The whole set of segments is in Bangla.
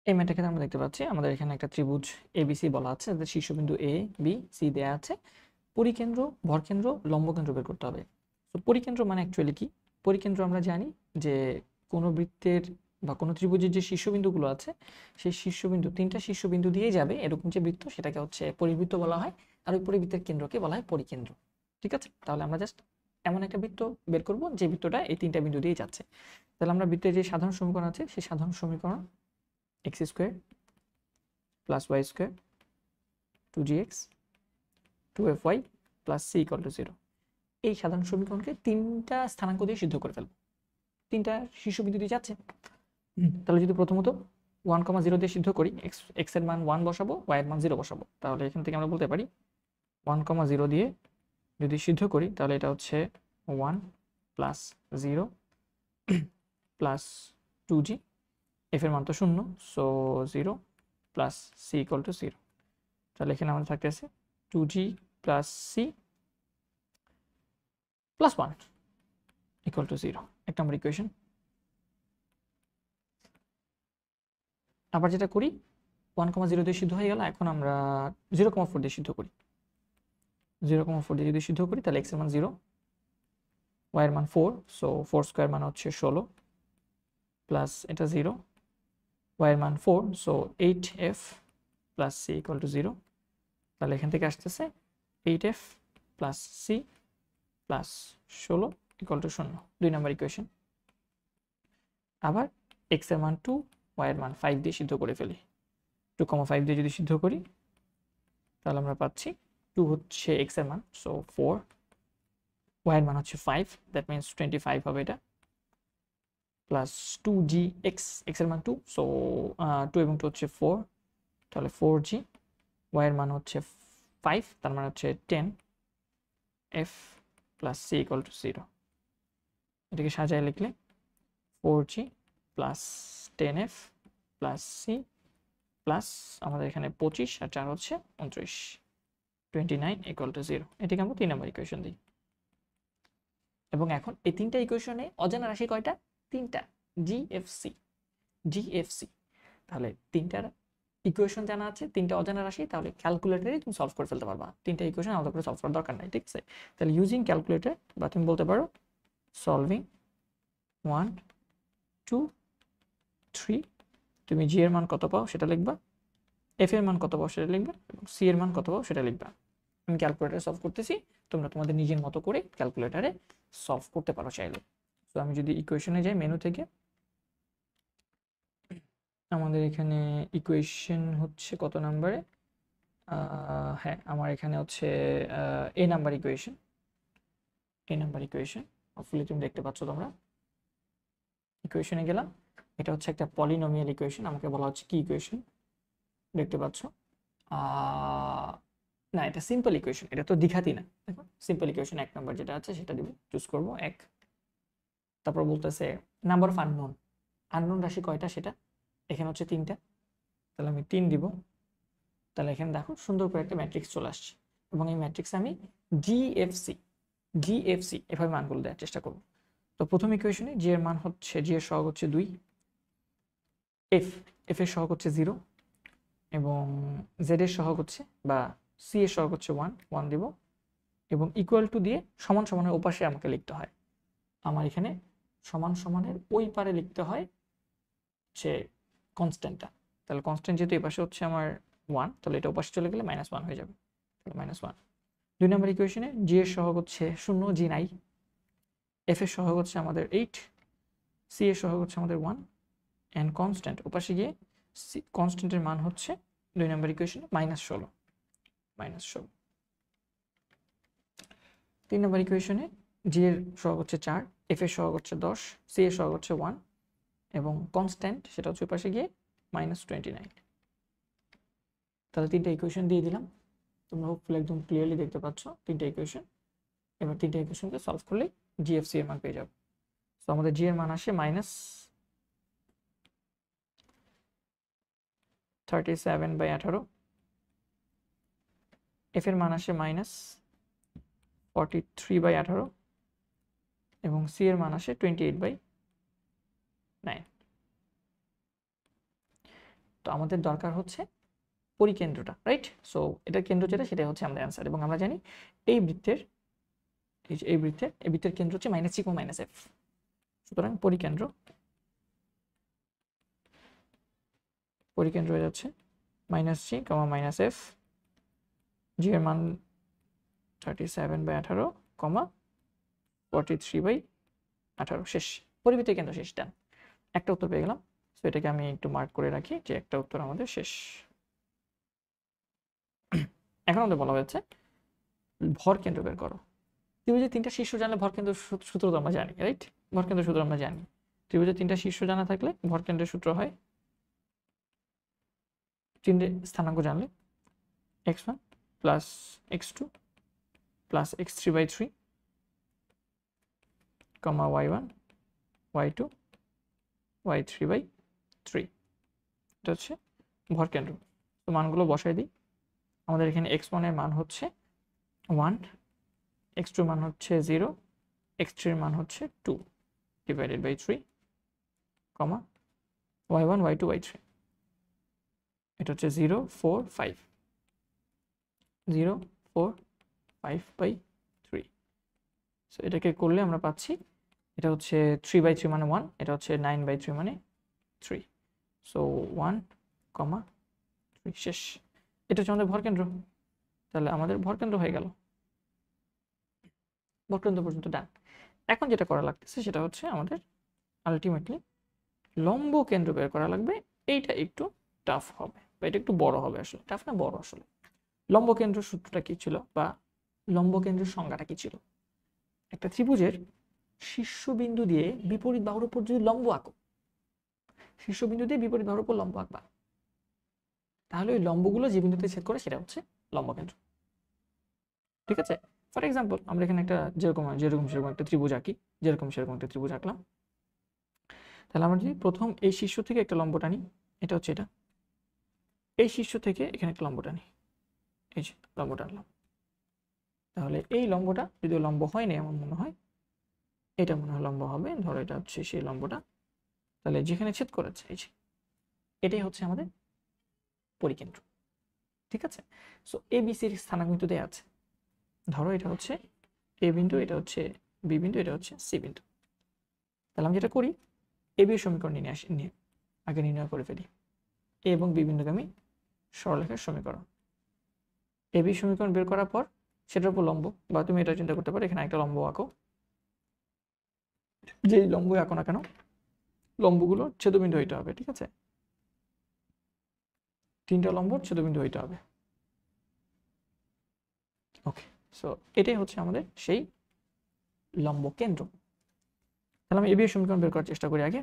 এই ম্যাথের ক্ষেত্রে আমরা দেখতে পাচ্ছি আমাদের এখানে একটা ত্রিভুজ এবিসি বলা আছে, যাদের শীর্ষবিন্দু এ বি সি দেওয়া আছে। পরিকেন্দ্র, ভরকেন্দ্র, লম্বকেন্দ্র বের করতে হবে। তো পরিকেন্দ্র মানে অ্যাকচুয়ালি কি? পরিকেন্দ্র আমরা জানি যে কোনো বৃত্তের বা কোনো ত্রিভুজের যে শীর্ষবিন্দুগুলো আছে সেই শীর্ষবিন্দু, তিনটা শীর্ষবিন্দু দিয়েই যাবে এরকম যে বৃত্ত, সেটাকে হচ্ছে পরিবৃত্ত বলা হয়। আর ওই পরিবৃত্তের কেন্দ্রকে বলা হয় পরিকেন্দ্র। ঠিক আছে, তাহলে আমরা জাস্ট এমন একটা বৃত্ত বের করব যে বৃত্তটা এই তিনটা বিন্দু দিয়ে যাচ্ছে। তাহলে আমরা বৃত্তের যে সাধারণ সমীকরণ আছে সেই সাধারণ সমীকরণ x square plus y square 2gx 2fy plus c equal to 0, এই সাধারণ সমীকরণকে তিনটা স্থানাঙ্ক দিয়ে সিদ্ধ করে ফেলবো। তিনটা শীর্ষবিন্দু দিয়ে যাচ্ছে। তাহলে যদি প্রথমত 1,0 দিয়ে সিদ্ধ করি, x এর মান 1 বসাবো, y এর মান 0 বসাবো, তাহলে এখান থেকে আমরা বলতে পারি 1,0 দিয়ে যদি সিদ্ধ করি তাহলে এটা হচ্ছে 1 প্লাস 0 প্লাস 2g, f এর মান তো 0, so 0 plus c equal to 0। তাহলে এখানে আমাদের থাকতেছে 2g plus c plus 1 equal to 0, এক নম্বর ইকুয়েশন। আবার যেটা করি, 1,0 দিয়ে সিদ্ধ হয়ে গেল, এখন আমরা 0,4 দিয়ে সিদ্ধ করি। 0,4 দিয়ে যদি সিদ্ধ করি তাহলে x এর মান 0, y এর মান 4, সো 4 স্কোয়ার মান হচ্ছে 16 প্লাস এটা 0, y এর মান 4, so 8f plus c equal to 0। তাহলে এখান থেকে আসতেছে 8f plus c plus 16 equal to 0, 2 number equation. আবার x এর মান 2, y এর মান 5 দিয়ে সিদ্ধ করে ফেলি। 2,5 দিয়ে যদি সিদ্ধ করি তাহলে আমরা পাচ্ছি 2 হচ্ছে x এর মান, সো 4, y এর মান হচ্ছে 5, দ্যাট মিনস 25 হবে এটা, প্লাস 2gx, x এর মান 2, সো 2 এবং 2 হচ্ছে 4, তাহলে 4g, y এর মান হচ্ছে 5, তার মানে হচ্ছে 10f plus c equal to 0। এটাকে সাজায় লিখলে 4g plus 10f plus c plus আমাদের এখানে 25 আর 4 হচ্ছে 29, 29 ইকুয়াল টু 0। এটাকে আমরা 3 নম্বর ইকুয়েশন দিই। এবং এখন এই তিনটা ইকুয়েশনে অজানা রাশি কয়টা? তিনটা, জিএফসি, জিএফসি। তাহলে তিনটার ইকুয়েশন জানা আছে, তিনটা অজানা রাশি, তাহলে ক্যালকুলেটরে তুমি সলভ করে ফেলতে পারবা। তিনটা ইকুয়েশন আলাদা করে সলভ করার দরকার নাই, ঠিক আছে? তাহলে ইউজিং ক্যালকুলেটর, বা তুমি বলতে পারো সলভিং 1 2 3, তুমি জি এর মান কত পাও সেটা লিখবা, এফ এর মান কত পাও সেটা লিখবা, এবং সি এর মান কত পাও সেটা লিখবা। আমি ক্যালকুলেটারে সলভ করতেছি, তোমরা তোমাদের নিজের মতো করে ক্যালকুলেটারে সলভ করতে পারো চাইলে। তো আমি যদি ইকুয়েশনে যাই মেনু থেকে, আমাদের এখানে ইকুয়েশন হচ্ছে কত নাম্বারে? হ্যাঁ, আমার এখানে হচ্ছে এ নাম্বার ইকুয়েশন, এ নাম্বার ইকুয়েশন। হপফুলি তুমি দেখতে পাচ্ছ। তোমরা ইকুয়েশনে গেলাম, এটা হচ্ছে একটা পলিনোমিয়াল ইকুয়েশন, আমাকে বলা হচ্ছে কি ইকুয়েশন, দেখতে পাচ্ছ? না, এটা সিম্পল ইকুয়েশন, এটা তো দ্বিঘাতই না। দেখো সিম্পল ইকুয়েশন 1 নাম্বার যেটা আছে সেটা দিব, চুজ করব 1। তারপর বলতেছে নাম্বার অফ আননোন, আননোন রাশি কয়টা সেটা, এখানে হচ্ছে 3টা, তাহলে আমি 3 দিব। তাহলে এখানে দেখো সুন্দর করে একটা ম্যাট্রিক্স চলে আসছে, এবং এই ম্যাট্রিক্সে আমি জিএফসি, জিএফসি এভাবে মানগুলো দেওয়ার চেষ্টা করব। তো প্রথম ইকুয়েশনে জি এর মান হচ্ছে, জি এর সহগ হচ্ছে 2, এফ, এফ এর সহগ হচ্ছে 0, এবং জেড এর সহগ হচ্ছে, বা সি এর সহগ হচ্ছে 1, 1 দিব, এবং ইকুয়াল টু দিয়ে সমান সমানের ওপাশে আমাকে লিখতে হয়। আমার এখানে সমান সমানের ওই পারে লিখতে হয় হচ্ছে কনস্ট্যান্টটা। তাহলে কনস্ট্যান্ট যেহেতু এই পাশে হচ্ছে আমার 1, তাহলে এটা ওপাশে চলে গেলে -1 হয়ে যাবে, তাহলে -1। 2 নম্বর ইকুয়েশনে জি এর সহগ হচ্ছে 0, জি নাই, এফ এর সহগ হচ্ছে আমাদের 8, সি এর সহগ হচ্ছে আমাদের 1, অ্যান্ড কনস্ট্যান্ট ওপাশে গিয়ে কনস্ট্যান্টের মান হচ্ছে 2 নম্বর ইকুয়েশনে -16, -16। 3 নম্বর ইকুয়েশনে জি এর সহগ হচ্ছে 4, এফ এর সহগ হচ্ছে 10, সি এর সহগ হচ্ছে 1, এবং কনস্ট্যান্ট সেটা হচ্ছে পাশে গিয়ে -29। তাহলে 3টা ইকুয়েশন দিয়ে দিলাম, তোমরা হোপফুলি একদম ক্লিয়ারলি দেখতে পাচ্ছ 3টা ইকুয়েশন। এবার 3টা ইকুয়েশনকে সলভ করলে জিএফসি এর মান পেয়ে যাবে। তো আমাদের জি এর মান আসে -37/18, এফ এর মান আসে -43/18, এবং সি এর মান আসে 28/9। তো আমাদের দরকার হচ্ছে পরিকেন্দ্রটা, রাইট? সো এটার কেন্দ্র যেটা সেটা হচ্ছে আমাদের অ্যান্সার। এবং আমরা জানি এই বৃত্তের এই বৃত্তের কেন্দ্র হচ্ছে minus C comma minus F. সুতরাং পরিকেন্দ্র হয়ে যাচ্ছে minus C comma minus F, G এর মান 37/18 কমা 43/18। শেষ, পরিবৃত্তের কেন্দ্র শেষ। ডান, একটা উত্তর পেয়ে গেলাম। সো এটাকে আমি একটু মার্ক করে রাখি যে একটা উত্তর আমাদের শেষ। এখন আমাদের বলা হয়েছে ভর কেন্দ্র বের করো। ত্রিভুজের তিনটা শীর্ষ জানলে ভর কেন্দ্র সূত্র তো আমরা জানি, রাইট? ভর কেন্দ্র সূত্র আমরা জানি। ত্রিভুজের তিনটা শীর্ষ জানা থাকলে ভর কেন্দ্রের সূত্র হয়, তিনটে স্থানাঙ্ক জানলে x1 plus x2 plus x3/3 কমা y1 y2 y3/3, এটা হচ্ছে ভর কেন্দ্র। তো মানগুলো বসাই দিই। আমাদের এখানে x1 এর মান হচ্ছে 1, x2 মান হচ্ছে 0, x3 এর মান হচ্ছে 2 divided by 3 comma y1 y2 y3, এটা হচ্ছে 0 4 5 0 4 5/3। সো এটাকে করলে আমরা পাচ্ছি এটা হচ্ছে 3/3 মানে 1, এটা হচ্ছে 9/3 মানে 3। সো 1 কমা 3, শেষ। এটা হচ্ছে আমাদের ভরকেন্দ্র। তাহলে আমাদের ভরকেন্দ্র হয়ে গেল, ভরকেন্দ্র পর্যন্ত ডান। এখন যেটা করা লাগতেছে সেটা হচ্ছে আমাদের আলটিমেটলি লম্ব কেন্দ্র বের করা লাগবে। এইটা একটু টাফ হবে বা এটা একটু বড় হবে। আসলে টাফ না, বড়। আসলে লম্ব কেন্দ্র সূত্রটা কি ছিল বা লম্ব কেন্দ্রের সংজ্ঞাটা কি ছিল? একটা ত্রিভুজের শীর্ষবিন্দু দিয়ে বিপরীত বাহুর উপর যদি লম্ব আঁকো, শীর্ষবিন্দু দিয়ে বিপরীত বাহুর উপর লম্ব আঁকবা, তাহলে ওই লম্বগুলো যে বিন্দুতে ছেদ করে সেটা হচ্ছে লম্ব কেন্দ্র। ঠিক আছে? ফর এক্সাম্পল আমরা এখানে একটা যেরকম সেরকম একটা ত্রিভুজ আঁকি, যেরকম সেরকম একটা ত্রিভুজ আঁকলাম। তাহলে আমরা যদি প্রথম এই শীর্ষ থেকে একটা লম্ব টানি, এটা হচ্ছে এটা, এই শীর্ষ থেকে এখানে একটা লম্ব টানি, এই যে লম্ব টানলাম। তাহলে এই লম্বটা যদি লম্ব হয় না, এমন মনে হয় এটা মনে হয় লম্ব হবে। ধরো এটা হচ্ছে সেই লম্বটা। তাহলে যেখানে ছেদ করেছে এই যে এটাই হচ্ছে আমাদের পরিকেন্দ্র। ঠিক আছে? সো এ বি সির স্থানাঙ্ক কিন্তু দেয়া আছে। ধরো এটা হচ্ছে এ বিন্দু, এটা হচ্ছে বি বিন্দু, এটা হচ্ছে সি বিন্দু। তাহলে আমি যেটা করি, এ বি সমীকরণ নিয়ে আগে নির্ণয় করে ফেলি। এ এবং বি বিন্দুকে আমি সরলরেখার সমীকরণ, এ বি সমীকরণ বের করার পর সেটার উপর লম্ব, বা তুমি এটা চিন্তা করতে পারো এখানে একটা লম্ব আঁকো। যেই লম্ব আঁকো না কেন, লম্বগুলো ছেদবিন্দু হইতে হবে। ঠিক আছে? তিনটা লম্বর ছেদবিন্দু হইতে হবে। ওকে, সো এটাই হচ্ছে আমাদের সেই লম্ব কেন্দ্র। তাহলে আমি এবি এর সমীকরণ বের করার চেষ্টা করি আগে।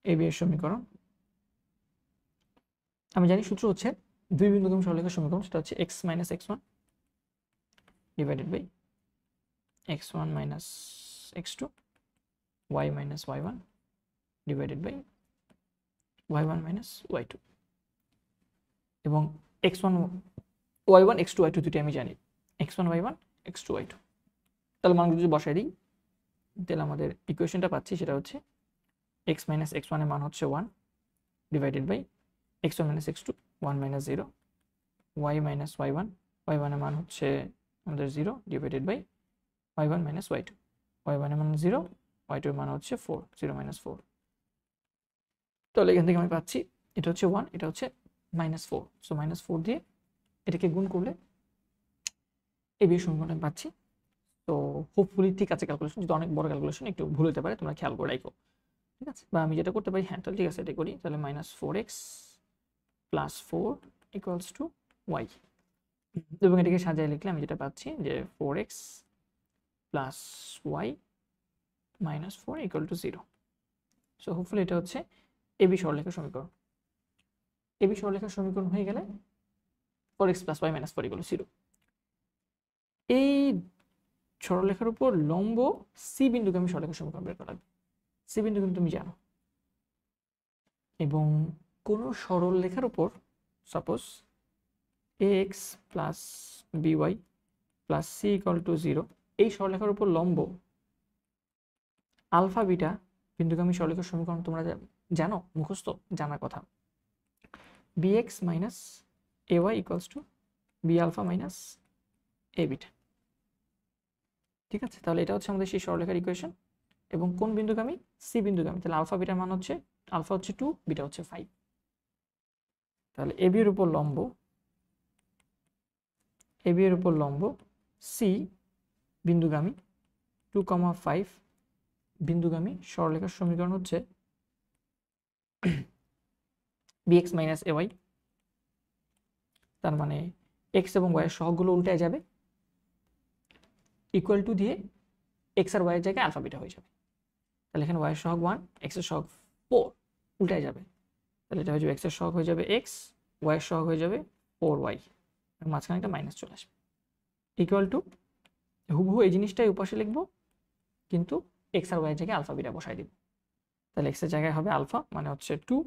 এবি এর সমীকরণ আমি জানি সূত্র হচ্ছে দুই বিন্দুগামী সরলরেখার সমীকরণ, সেটা হচ্ছে x minus x1 divided by x1 minus x2 y minus y1 divided by y1 minus y2। এবং x1 y1 x2 y2 দুটি আমি জানি, x1 y1 x2 y2। তাহলে মানগুলো যদি বসাই দিই, তাহলে আমাদের ইকুয়েশনটা পাচ্ছি সেটা হচ্ছে x মাইনাস x1 এর মান হচ্ছে 1 divided by x1 minus x2 1 minus 0, y minus y1 y1 এর মান হচ্ছে আমাদের 0 divided by y1 minus y2, y1 এর মান 0, y2 এর মান হচ্ছে 4, 0 মাইনাস 4। তাহলে এখান থেকে আমি পাচ্ছি এটা হচ্ছে 1, এটা হচ্ছে মাইনাস 4। সো মাইনাস 4 দিয়ে এটাকে গুণ করলে এই বি সমীকরণ আমি পাচ্ছি। তো হোপফুলি ঠিক আছে ক্যালকুলেশন, যদি অনেক বড় ক্যালকুলেশন একটু ভুল হতে পারে, তোমরা খেয়াল করে রাখো। ঠিক আছে? বা আমি যেটা করতে পারি, হ্যাঁ তাহলে ঠিক আছে এটা করি। তাহলে minus 4x plus 4 equals to y, এবং এটাকে সাজিয়ে লিখলে আমি যেটা পাচ্ছি যে 4x plus y minus 4 equal to 0। So hopefully এটা হচ্ছে এবি সরলরেখার সমীকরণ। এবি সরলরেখার সমীকরণ হয়ে গেলে 4x plus y minus 4 equal to 0। এই সরলরেখার উপর লম্ব সি বিন্দুকে আমি সরলরেখার সমীকরণ বের করা লাগবে। সি বিন্দু কিন্তু তুমি জানো। এবং কোন সরলরেখার উপর suppose ax plus by plus c equal to 0, এই সরলরেখার উপর লম্ব আলফা বিটা বিন্দুগামী সরলরেখার সমীকরণ তোমরা জানো, মুখস্থ জানার কথা। bx minus ay equals to b alpha minus a beta. ঠিক আছে, তাহলে এটা হচ্ছে আমাদের সেই সরলরেখার ইকুয়েশন। এবং কোন বিন্দুগামী? সি বিন্দুগামী। তাহলে আলফা বিটার মান হচ্ছে, আলফা হচ্ছে 2, বিটা হচ্ছে 5। তাহলে এবি এর উপর লম্ব, এবি এর উপর লম্ব সি বিন্দুগামী 2,5 বিন্দুগামী সরলরেখার সমীকরণ হচ্ছে bx মাইনাস ay। তার মানে x এবং y এর সহগগুলো উল্টে যাবে, ইকুয়াল টু দিয়ে x আর y এর জায়গায় আলফা বিটা হয়ে যাবে। তাহলে এখানে y এর সহগ 1, x এর সহগ 4 উল্টে যাবে। তাহলে এটা হয়ে যাবে x এর সহগ হয়ে যাবে x, y এর সহগ হয়ে যাবে 4y, আর মাঝখানে একটা মাইনাস চলে আসবে। ইকুয়াল টু হুবহু এই জিনিসটাই উপাশে লিখবো, কিন্তু x আর y এর জায়গায় আলফা বিটা বসাই দিব। তাহলে x এর জায়গায় হবে আলফা মানে হচ্ছে 2,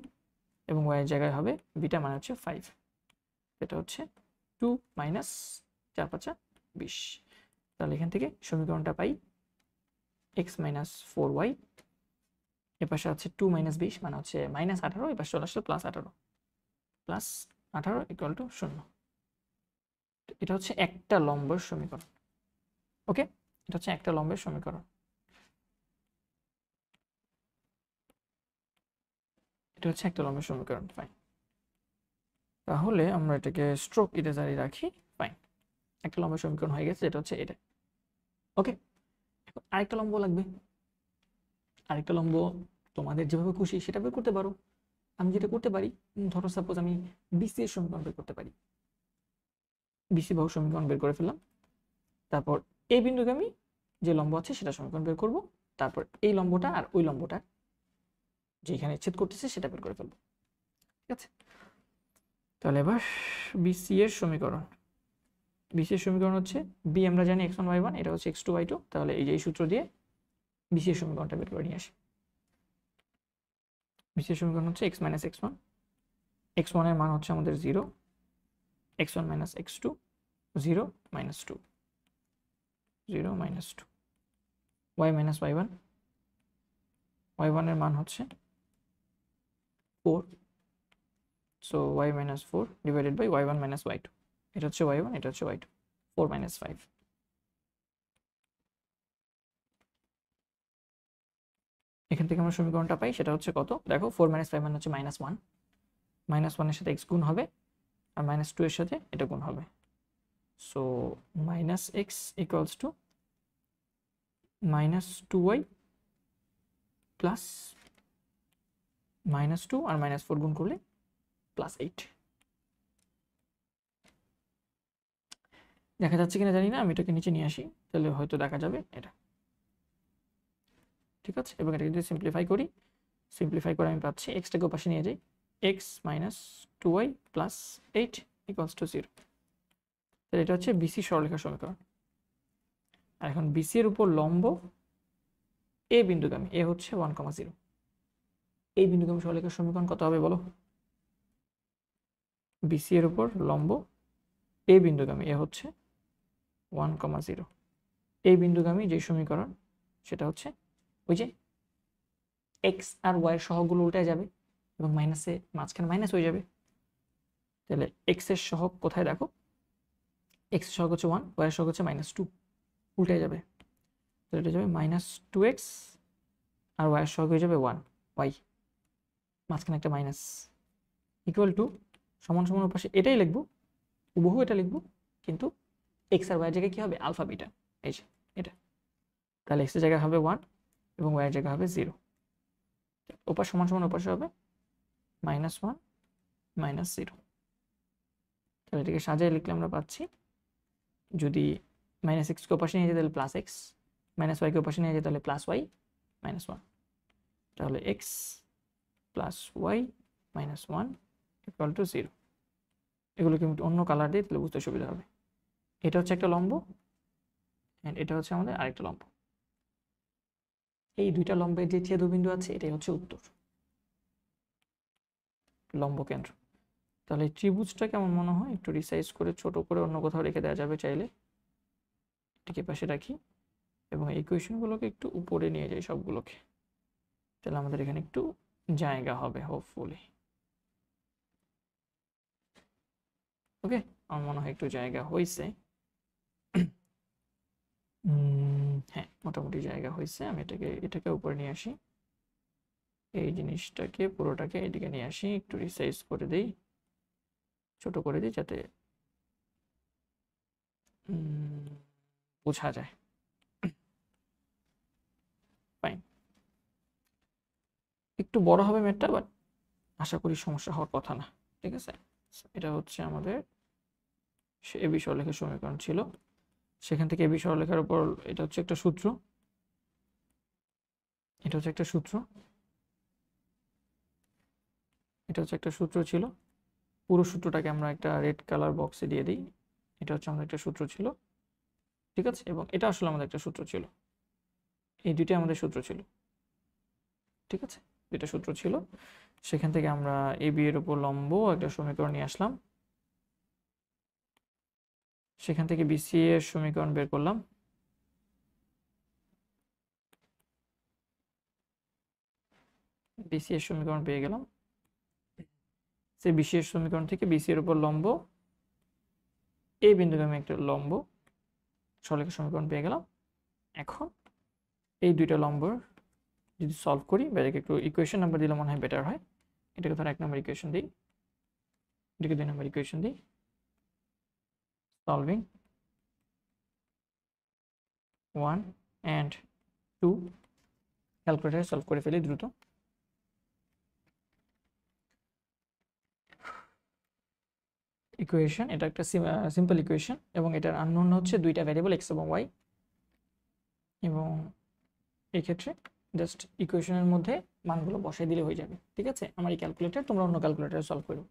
এবং y এর জায়গায় হবে বিটা মানে হচ্ছে 5। এটা হচ্ছে 2 মাইনাস 4 5 20। তাহলে এখান থেকে সমীকরণটা পাই x মাইনাস 4y, এপাশে আছে 2 মাইনাস 20 মানে হচ্ছে মাইনাস 18, এপাশে চলে আসছে প্লাস 18, প্লাস 18 ইকুয়াল টু 0। এটা হচ্ছে একটা লম্বের সমীকরণ। ওকে, এটা হচ্ছে একটা লম্বের সমীকরণ। এটা হচ্ছে একটা লম্বের সমীকরণ। ফাইন, তাহলে আমরা এটাকে স্ট্রোক ইরেজারই রাখি। ফাইন, একটা লম্বের সমীকরণ হয়ে গেছে, এটা হচ্ছে এটা। ওকে, আরেকটা লম্ব লাগবে। আরেকটা লম্ব তোমাদের যেভাবে খুশি সেটা বের করতে পারো। আমি যেটা করতে পারি, ধরো সাপোজ আমি বিসি এর সমীকরণ বের করতে পারি। বিসি বাহু সমীকরণ বের করে ফেললাম, তারপর এই বিন্দুগামী যে লম্ব আছে সেটা সমীকরণ বের করব, তারপর এই লম্বটা আর ওই লম্বটা যেখানে ছেদ করতেছে সেটা বের করে ফেলবো। ঠিক আছে, তাহলে এবার বিসি এর সমীকরণ। বিসি এর সমীকরণ হচ্ছে বি আমরা জানি x1 y1, এটা হচ্ছে x2 y2। তাহলে এই যে এই সূত্র দিয়ে বিসি এর সমীকরণটা বের করে নিয়ে আসি। বিসি এর সমীকরণ হচ্ছে x মাইনাস x1, x1 এর মান হচ্ছে আমাদের 0, x1 minus x2 0 minus 2, 0 minus 2, y minus y1, y1 এর মান হচ্ছে 4, so y minus 4 divided by y1 minus y2। এটা হচ্ছে y1, এটা হচ্ছে y2, 4 মাইনাস 5। এখান থেকে আমরা সমীকরণটা পাই, সেটা হচ্ছে কত? দেখো 4 মাইনাস 5 মানে হচ্ছে -1, -1 এর সাথে x গুণ হবে, আর -2 এর সাথে এটা গুণ হবে। So -x equals to -2y plus -2 আর -4 গুণ করলে +8। দেখা যাচ্ছে কিনা জানি না, আমি এটাকে নিচে নিয়ে আসি, তাহলে হয়তো দেখা যাবে এটা। ঠিক আছে, এবং এটা যদি সিম্পলিফাই করি, সিম্পলিফাই করে আমি পাচ্ছি এক্সটাকে পাশে নিয়ে যাই, x minus 2y plus 8 equals to 0। তাহলে এটা হচ্ছে বিসি সরলরেখার সমীকরণ। আর এখন বিসি এর উপর লম্ব এ বিন্দুগামী, এ হচ্ছে 1,0। এই বিন্দুগামী সরলরেখার সমীকরণ কত হবে বলো? বিসি এর উপর লম্ব এ বিন্দুগামী, এ হচ্ছে 1,0। এই বিন্দুগামী যে সমীকরণ সেটা হচ্ছে ওই যে এক্স আর ওয়াই এর সহগগুলো উল্টে যাবে এবং মাইনাসে মাঝখানে মাইনাস হয়ে যাবে। তাহলে এক্স এর সহগ কোথায় দেখো, এক্স এর সহগ হচ্ছে 1, ওয়াই এর সহগ হচ্ছে -2, উল্টে যাবে। তাহলে এটা যাবে -2x, আর ওয়াই এর সহগ হয়ে যাবে 1, ওয়াই মাঝখানে একটা মাইনাস, ইকুয়াল টু সমান সমান পাশে এটাই লিখবো, হুবহু এটা লিখবো, কিন্তু এক্স আর ওয়াই এর জায়গায় কি হবে? আলফা বিটা, এই যে এটা। তাহলে এক্স এর জায়গায় হবে 1 এবং ওয়াই এর জায়গায় হবে 0। ওপাশ সমান সমান ওপাশে হবে -1 -0। তাহলে এটাকে সাজিয়ে লিখলে আমরা পাচ্ছি, যদি -x কে ওপাশে নিয়ে যায় তাহলে +x, -y কে ওপাশে নিয়ে যায় তাহলে +y -1। তাহলে x + y -1 ইকুয়াল টু 0। এগুলোকে আমি অন্য কালার দিই তাহলে বুঝতে সুবিধা হবে। এটা হচ্ছে একটা লম্ব, এন্ড এটা হচ্ছে আমাদের আরেকটা লম্ব। এই দুইটা লম্বের যে ছেদবিন্দু আছে এটাই হচ্ছে উত্তর, লম্ব কেন্দ্র। তাহলে ত্রিভুজটা কেমন মনে হয়? একটু রিসাইজ করে ছোট করে অন্য কোথাও রেখে দেওয়া যাবে চাইলে। এটাকে পাশে রাখি এবং এই ইকুয়েশনগুলোকে একটু উপরে নিয়ে যাই সবগুলোকে, তাহলে আমাদের এখানে একটু জায়গা হবে হোপফুলি। ওকে, আমার মনে হয় একটু জায়গা হয়েছে। হ্যাঁ, মোটামুটি জায়গা হয়েছে। আমি এটাকে উপরে নিয়ে আসি, এই জিনিসটাকে পুরোটাকে এদিকে নিয়ে আসি, একটু রিসাইজ করে দিই, ছোট করে দিই যাতে বোঝা যায়। ফাইন, একটু বড় হবে ম্যাটটা, বাট আশা করি সমস্যা হওয়ার কথা না। ঠিক আছে, এটা হচ্ছে আমাদের এবি সরলরেখার সমীকরণ ছিল। সেখান থেকে এবি সরলরেখার উপর এটা হচ্ছে একটা সূত্র, এটা হচ্ছে একটা সূত্র, এটা হচ্ছে একটা সূত্র ছিল। পুরো সূত্রটাকে আমরা একটা রেড কালার বক্সে দিয়ে দিই। এটা হচ্ছে আমাদের একটা সূত্র ছিল, ঠিক আছে, এবং এটা আসলে আমাদের একটা সূত্র ছিল। এই দুইটাই আমাদের সূত্র ছিল, ঠিক আছে, দুইটা সূত্র ছিল। সেখান থেকে আমরা এবি এর উপর লম্ব একটা সমীকরণ নিয়ে আসলাম, সেখান থেকে বিসি এর সমীকরণ বের করলাম, বিসি এর সমীকরণ পেয়ে গেলাম। সেই বিসি এর সমীকরণ থেকে বিসি এর উপর লম্ব এই বিন্দুগামী একটা লম্ব সরলরেখার সমীকরণ পেয়ে গেলাম। এখন এই দুইটা লম্বর যদি সলভ করি, বা এটাকে একটু ইকুয়েশন নাম্বার দিলে মনে হয় বেটার হয়। এটাকে ধর 1 নম্বর ইকুয়েশন দিই, এটাকে 2 নম্বর ইকুয়েশন দিই। সলভিং 1 and 2, ক্যালকুলেটারে সলভ করে ফেলি দ্রুত। ইকুয়েশন, এটা একটা সিম্পল ইকুয়েশন, এবং এটার আননোন হচ্ছে দুইটা ভ্যারিয়েবল এক্স এবং ওয়াই। এবং এই ক্ষেত্রে জাস্ট ইকুয়েশনের মধ্যে মানগুলো বসাই দিলে হয়ে যাবে। ঠিক আছে, আমার এই ক্যালকুলেটর, তোমরা অন্য ক্যালকুলেটারে সলভ করো।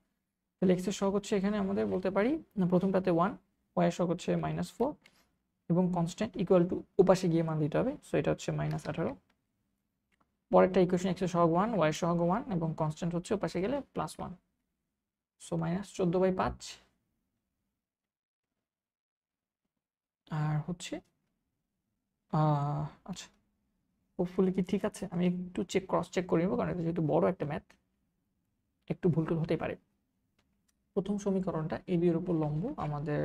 তাহলে এক্স এর সহগ হচ্ছে এখানে আমাদের বলতে পারি প্রথমটাতে 1, ওয়াই এর সহগ হচ্ছে -4, এবং কনস্ট্যান্ট ইকুয়াল টু ওপাশে গিয়ে মান দিতে হবে। সো এটা হচ্ছে -18। পরেরটা ইকুয়েশন এক্স এর সহগ 1, ওয়াই এর সহগ 1, এবং কনস্ট্যান্ট হচ্ছে ওপাশে গেলে +1। সো -14/5। আর হচ্ছে আচ্ছা, হোপফুলি কি ঠিক আছে, আমি একটু ক্রস চেক করে নেবো, কারণ এটা যেহেতু বড় একটা ম্যাথ, একটু ভুল টুল হতেই পারে। প্রথম সমীকরণটা এবি এর উপর লম্ব আমাদের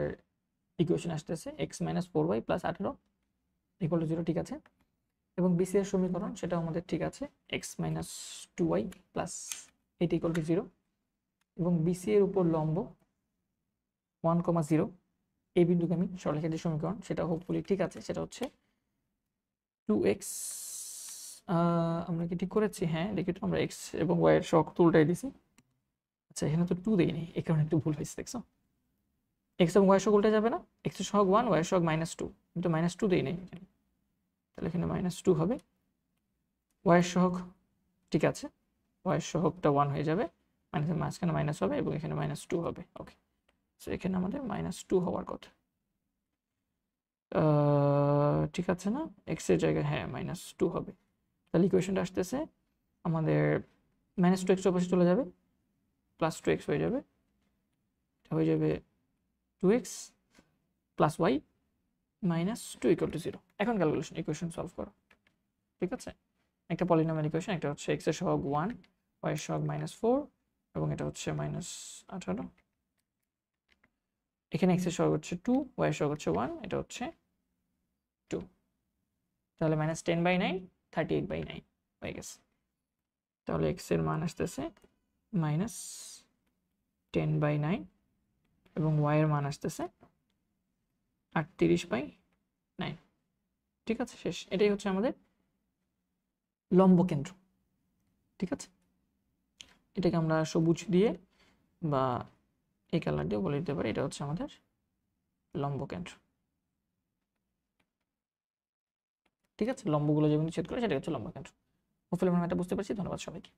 ইকুয়েশন আসতেছে x - 4y + 18 = 0, ঠিক আছে। এবং বিসি এর সমীকরণ সেটাও আমাদের ঠিক আছে, x - 2y + 8 = 0। এবং বিসি এর উপর লম্ব 1, 0 এই বিন্দুগামী সরলরেখার যে সমীকরণ সেটা হোপফুলি ঠিক আছে, সেটা হচ্ছে 2x। আমরা কি ঠিক করেছি? হ্যাঁ, দেখি তো, আমরা x এবং y এর সহগ তো উল্টাই দিছি। আচ্ছা, এখানে তো 2 দেইনি, এই কারণে একটু ভুল হয়েছে, দেখছো? x এবং y এর সহগ উল্টে যাবে না, x এর সহগ 1, y এর সহগ -2, কিন্তু -2 দেই নাই এখানে, তাহলে এখানে -2 হবে। y এর সহগ ঠিক আছে, y এর সহগটা 1 হয়ে যাবে, মাইনাসের মাঝখানে মাইনাস হবে, এবং এখানে -2 হবে। ওকে, সো এখানে আমাদের -2 হওয়ার কথা, ঠিক আছে না? x এর জায়গায় হ্যাঁ -2 হবে। তাহলে ইকুয়েশনটা আসতেছে আমাদের -2x অবশ্যই চলে যাবে, +2x হয়ে যাবে, এটা হয়ে যাবে 2x + y - 2 = 0। এখন ক্যালকুলেশন ইকুয়েশন সলভ করো, ঠিক আছে। একটা পলিনোমিয়াল ইকুয়েশন, একটা হচ্ছে x এর সহগ 1, y এর সহগ -4, এবং এটা হচ্ছে -18। এখানে x এর সহগ হচ্ছে 2, y এর সহগ হচ্ছে 1, এটা হচ্ছে 2। তাহলে -10/9, 38/9 হয়ে গেছে। তাহলে x এর মান আসতেছে -10/9, এবং y এর মান আসতেছে 38/9। ঠিক আছে, শেষ। এটাই হচ্ছে আমাদের লম্ব কেন্দ্র, ঠিক আছে। এটাকে আমরা সবুজ দিয়ে বা এই কালার দিয়ে বলে দিতে পারি, এটা হচ্ছে আমাদের লম্ব কেন্দ্র, ঠিক আছে। লম্বগুলো যেমন ছেদ করে সেটা হচ্ছে লম্ব কেন্দ্র। হোপফুলি আমরা এটা বুঝতে পারছি। ধন্যবাদ সবাইকে।